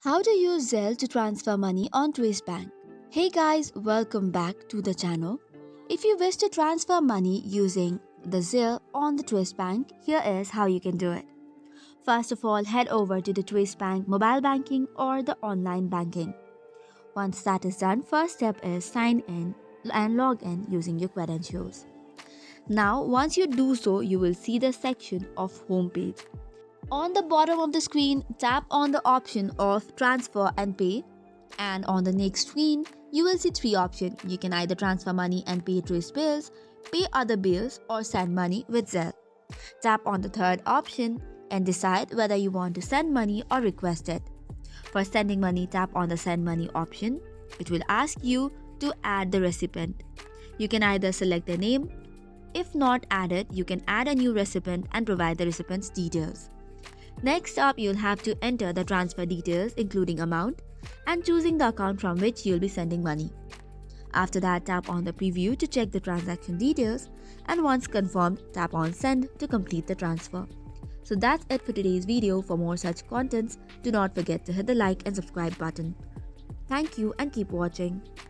How to use Zelle to transfer money on Truist Bank. Hey guys, welcome back to the channel. If you wish to transfer money using the Zelle on the Truist Bank, here is how you can do it. First of all, head over to the Truist Bank mobile banking or the online banking. Once that is done, first step is sign in and log in using your credentials. Now, once you do so, you will see the section of home page. On the bottom of the screen, tap on the option of transfer and pay, and on the next screen, you will see three options. You can either transfer money and pay Truist bills, pay other bills, or send money with Zelle. Tap on the third option and decide whether you want to send money or request it. For sending money, tap on the send money option. It will ask you to add the recipient. You can either select the name. If not added, you can add a new recipient and provide the recipient's details. Next up, you'll have to enter the transfer details including amount and choosing the account from which you'll be sending money. After that, tap on the preview to check the transaction details, and once confirmed, tap on send to complete the transfer. So that's it for today's video. For more such contents, do not forget to hit the like and subscribe button. Thank you and keep watching.